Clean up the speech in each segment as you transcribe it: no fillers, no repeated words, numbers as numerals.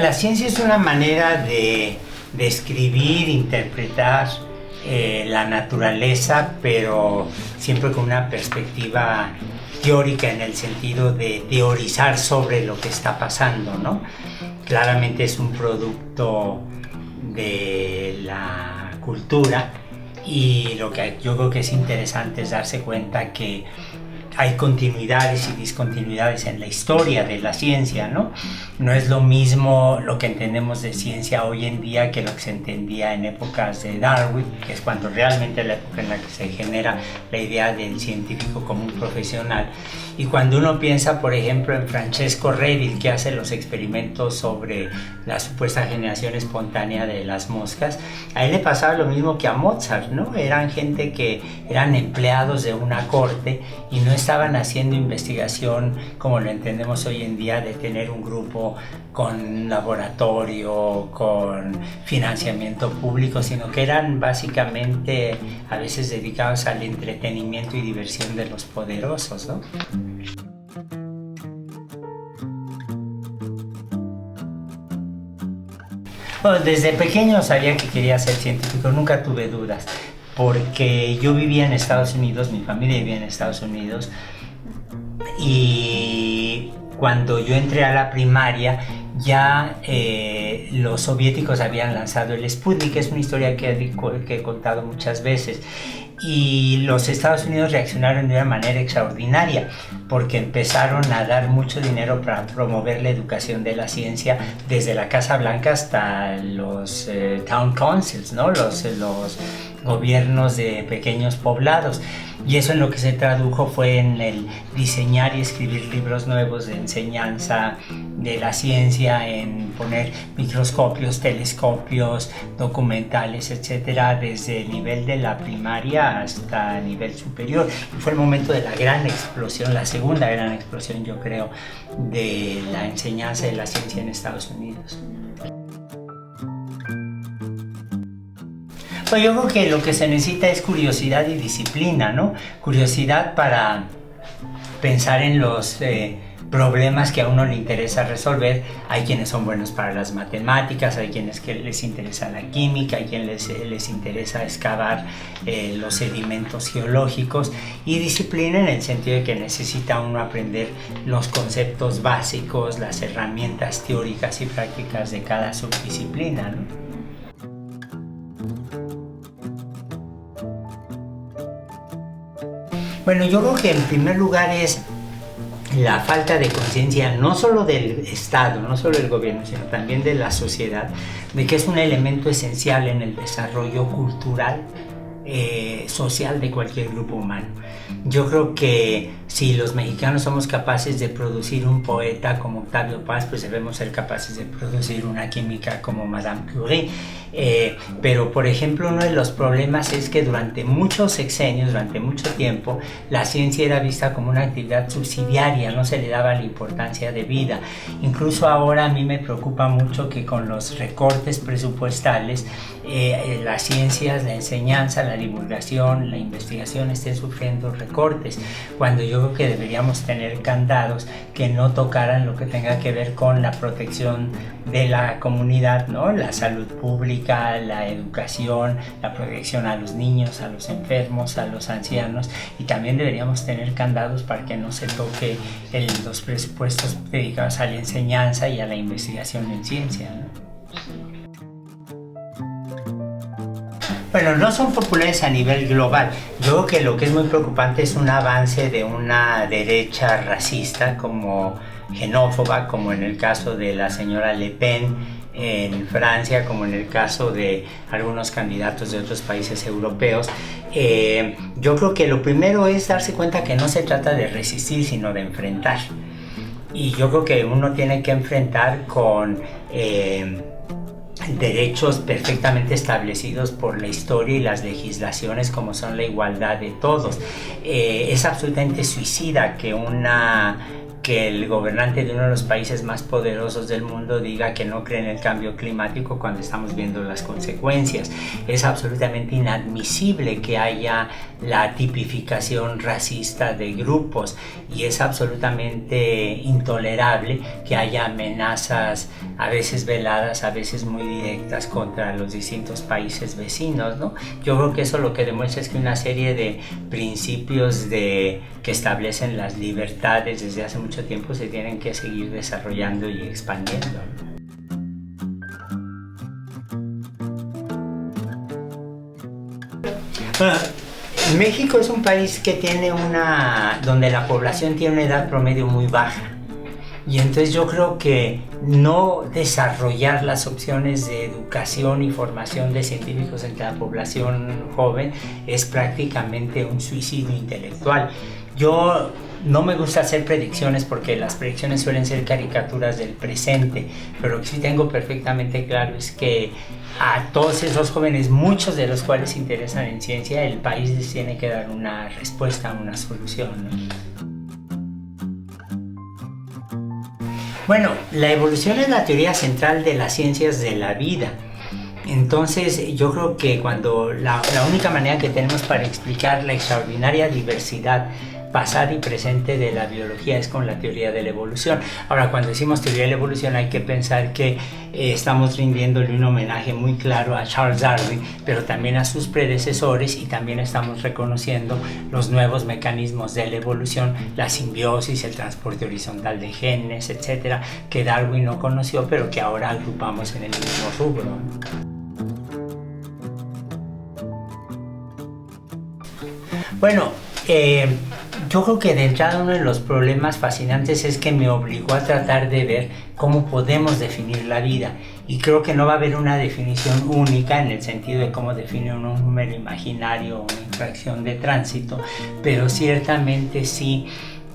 la ciencia es una manera de describir, interpretar la naturaleza, pero siempre con una perspectiva teórica en el sentido de teorizar sobre lo que está pasando, ¿no? Claramente es un producto de la cultura y lo que yo creo que es interesante es darse cuenta que hay continuidades y discontinuidades en la historia de la ciencia, ¿no? No es lo mismo lo que entendemos de ciencia hoy en día que lo que se entendía en épocas de Darwin, que es cuando realmente la época en la que se genera la idea del científico como un profesional. Y cuando uno piensa, por ejemplo, en Francesco Reville, que hace los experimentos sobre la supuesta generación espontánea de las moscas, a él le pasaba lo mismo que a Mozart, ¿no? Eran gente que eran empleados de una corte y no estaban haciendo investigación como lo entendemos hoy en día, de tener un grupo con laboratorio, con financiamiento público, sino que eran básicamente a veces dedicados al entretenimiento y diversión de los poderosos, ¿no? Bueno, desde pequeño sabía que quería ser científico, nunca tuve dudas, porque yo vivía en Estados Unidos, mi familia vivía en Estados Unidos, y cuando yo entré a la primaria ya los soviéticos habían lanzado el Sputnik, que es una historia que he contado muchas veces, y los Estados Unidos reaccionaron de una manera extraordinaria porque empezaron a dar mucho dinero para promover la educación de la ciencia desde la Casa Blanca hasta los town councils, ¿no? Los gobiernos de pequeños poblados. Y eso en lo que se tradujo fue en el diseñar y escribir libros nuevos de enseñanza de la ciencia, en poner microscopios, telescopios, documentales, etcétera, desde el nivel de la primaria hasta el nivel superior. Y fue el momento de la gran explosión, la segunda gran explosión, yo creo, de la enseñanza de la ciencia en Estados Unidos. Pues yo creo que lo que se necesita es curiosidad y disciplina, ¿no? Curiosidad para pensar en los problemas que a uno le interesa resolver. Hay quienes son buenos para las matemáticas, hay quienes que les interesa la química, hay quienes les interesa excavar los sedimentos geológicos, y disciplina en el sentido de que necesita uno aprender los conceptos básicos, las herramientas teóricas y prácticas de cada subdisciplina, ¿no? Bueno, yo creo que en primer lugar es la falta de conciencia no solo del Estado, no solo del gobierno, sino también de la sociedad, de que es un elemento esencial en el desarrollo cultural, social de cualquier grupo humano. Yo creo que si los mexicanos somos capaces de producir un poeta como Octavio Paz, pues debemos ser capaces de producir una química como Madame Curie. Pero, por ejemplo, uno de los problemas es que durante muchos sexenios, durante mucho tiempo, la ciencia era vista como una actividad subsidiaria, no se le daba la importancia debida. Incluso ahora a mí me preocupa mucho que con los recortes presupuestales, las ciencias, la enseñanza, la divulgación, la investigación estén sufriendo recortes, cuando yo creo que deberíamos tener candados que no tocaran lo que tenga que ver con la protección de la comunidad, ¿no? La salud pública, la educación, la protección a los niños, a los enfermos, a los ancianos, y también deberíamos tener candados para que no se toque los presupuestos dedicados a la enseñanza y a la investigación en ciencia, ¿no? Bueno, no son populares a nivel global. Yo creo que lo que es muy preocupante es un avance de una derecha racista, como xenófoba, como en el caso de la señora Le Pen en Francia, como en el caso de algunos candidatos de otros países europeos. Yo creo que lo primero es darse cuenta que no se trata de resistir, sino de enfrentar. Y yo creo que uno tiene que enfrentar con derechos perfectamente establecidos por la historia y las legislaciones, como son la igualdad de todos. Es absolutamente suicida que una que el gobernante de uno de los países más poderosos del mundo diga que no cree en el cambio climático cuando estamos viendo las consecuencias. Es absolutamente inadmisible que haya la tipificación racista de grupos y es absolutamente intolerable que haya amenazas a veces veladas, a veces muy directas contra los distintos países vecinos, ¿no? Yo creo que eso lo que demuestra es que una serie de principios que establecen las libertades desde hace mucho tiempo se tienen que seguir desarrollando y expandiendo. Bueno, México es un país que tiene donde la población tiene una edad promedio muy baja. Y entonces yo creo que no desarrollar las opciones de educación y formación de científicos entre la población joven es prácticamente un suicidio intelectual. Yo no me gusta hacer predicciones porque las predicciones suelen ser caricaturas del presente, pero lo que sí tengo perfectamente claro es que a todos esos jóvenes, muchos de los cuales se interesan en ciencia, el país les tiene que dar una respuesta, una solución, ¿no? Bueno, la evolución es la teoría central de las ciencias de la vida. Entonces, yo creo que cuando la única manera que tenemos para explicar la extraordinaria diversidad pasada y presente de la biología es con la teoría de la evolución. Ahora, cuando decimos teoría de la evolución hay que pensar que estamos rindiéndole un homenaje muy claro a Charles Darwin, pero también a sus predecesores, y también estamos reconociendo los nuevos mecanismos de la evolución, la simbiosis, el transporte horizontal de genes, etcétera, que Darwin no conoció, pero que ahora agrupamos en el mismo rubro. Bueno, yo creo que de entrada uno de los problemas fascinantes es que me obligó a tratar de ver cómo podemos definir la vida, y creo que no va a haber una definición única en el sentido de cómo define uno un número imaginario o una infracción de tránsito, pero ciertamente sí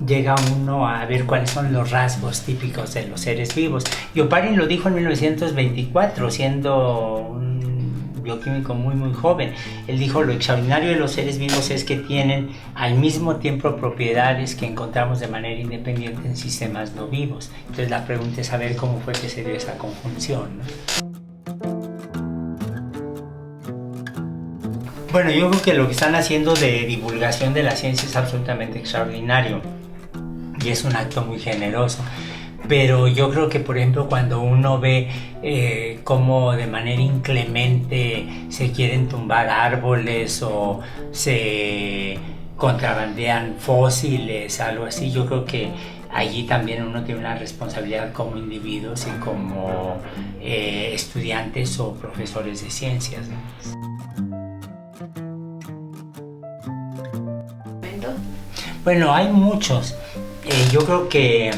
llega uno a ver cuáles son los rasgos típicos de los seres vivos. Y Oparin lo dijo en 1924, siendo un bioquímico muy joven. Él dijo: lo extraordinario de los seres vivos es que tienen al mismo tiempo propiedades que encontramos de manera independiente en sistemas no vivos. Entonces la pregunta es saber cómo fue que se dio esa conjunción, ¿no? Bueno, yo creo que lo que están haciendo de divulgación de la ciencia es absolutamente extraordinario y es un acto muy generoso. Pero yo creo que, por ejemplo, cuando uno ve cómo de manera inclemente se quieren tumbar árboles o se contrabandean fósiles, algo así, yo creo que allí también uno tiene una responsabilidad como individuos y como estudiantes o profesores de ciencias, ¿no? Bueno, hay muchos. Yo creo que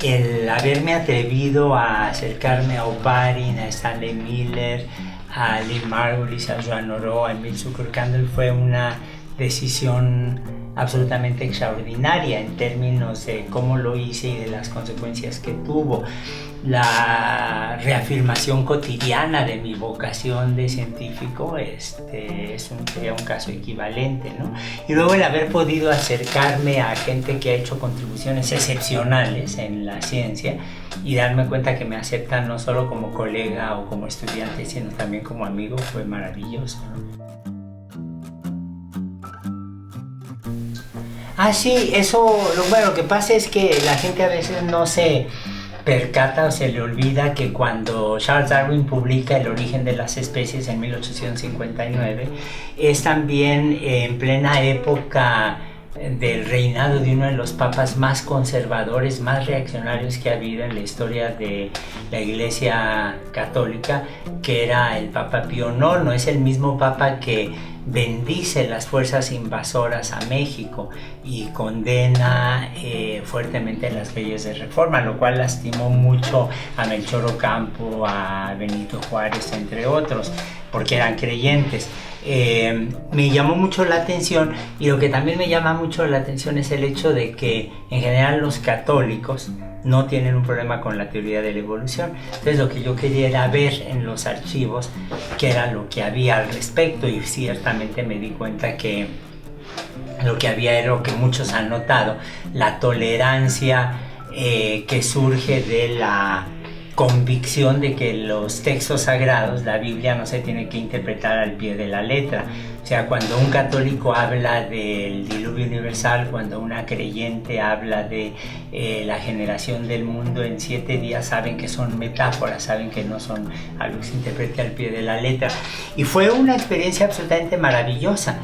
el haberme atrevido a acercarme a Oparin, a Stanley Miller, a Lynn Margulis, a Joan Oró, a Emil Zuckerkandl fue una decisión absolutamente extraordinaria en términos de cómo lo hice y de las consecuencias que tuvo. La reafirmación cotidiana de mi vocación de científico sería un caso equivalente, ¿no? Y luego el haber podido acercarme a gente que ha hecho contribuciones excepcionales en la ciencia y darme cuenta que me aceptan no solo como colega o como estudiante, sino también como amigo, fue maravilloso, ¿no? Ah, sí, lo que pasa es que la gente a veces no se percata o se le olvida que cuando Charles Darwin publica El origen de las especies en 1859, es también en plena época del reinado de uno de los papas más conservadores, más reaccionarios que ha habido en la historia de la Iglesia Católica, que era el Papa Pío IX. Es el mismo papa que bendice las fuerzas invasoras a México y condena fuertemente las leyes de reforma, lo cual lastimó mucho a Melchor Ocampo, a Benito Juárez, entre otros, porque eran creyentes. Me llamó mucho la atención, y lo que también me llama mucho la atención es el hecho de que en general los católicos no tienen un problema con la teoría de la evolución. Entonces lo que yo quería era ver en los archivos qué era lo que había al respecto, y ciertamente me di cuenta que lo que había era lo que muchos han notado, la tolerancia que surge de la convicción de que los textos sagrados, la Biblia, no se tiene que interpretar al pie de la letra. O sea, cuando un católico habla del diluvio universal, cuando una creyente habla de la generación del mundo en 7 días, saben que son metáforas, saben que no son algo que se interprete al pie de la letra. Y fue una experiencia absolutamente maravillosa.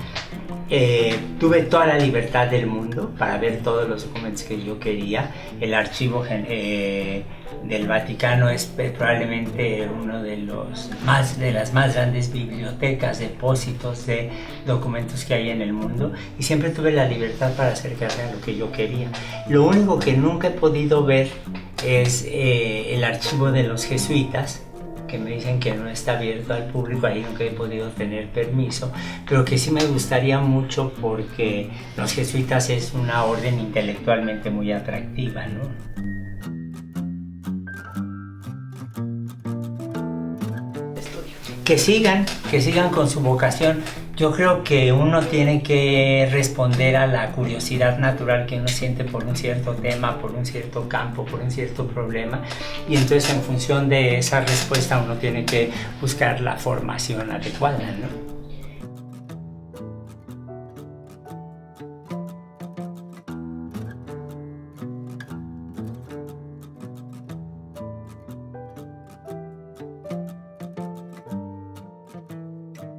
Tuve toda la libertad del mundo para ver todos los documentos que yo quería. El archivo del Vaticano es probablemente uno de las más grandes bibliotecas, depósitos de documentos que hay en el mundo, y siempre tuve la libertad para acercarme a lo que yo quería. Lo único que nunca he podido ver es el archivo de los jesuitas, que me dicen que no está abierto al público, ahí nunca he podido tener permiso, pero que sí me gustaría mucho porque los jesuitas es una orden intelectualmente muy atractiva, ¿no? Que sigan con su vocación. Yo creo que uno tiene que responder a la curiosidad natural que uno siente por un cierto tema, por un cierto campo, por un cierto problema, y entonces en función de esa respuesta uno tiene que buscar la formación adecuada, ¿no?